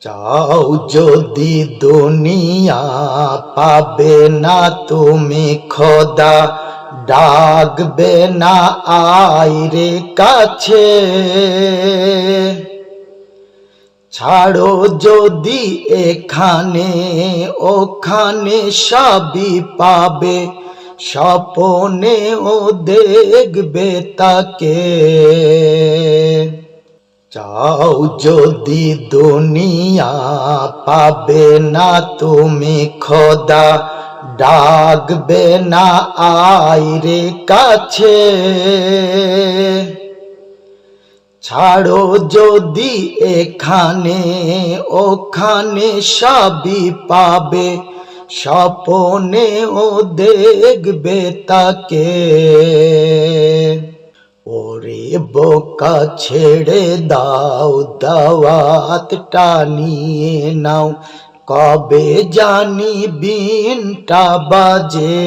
চাও যদি দুনিয়া পাবে না তুমি খোদা, ডাকবে না আইরে কাছে। ছাড়ো যদি এখানে ওখানে সবই পাবে, স্বপনেও দেখবে তাকে। চাও যদি দুনিয়া পাবে না তুমি খোদা, ডাকবে না আইরে কাছে। ছাড়ো যদি এখানে ওখানে সবই পাবে, স্বপনেও দেখবে তাকে। ওরে বোকা ছেড়ে দাও, দাওয়াতটা নিয়ে নাও, কবে জানি বিনটা বাজে।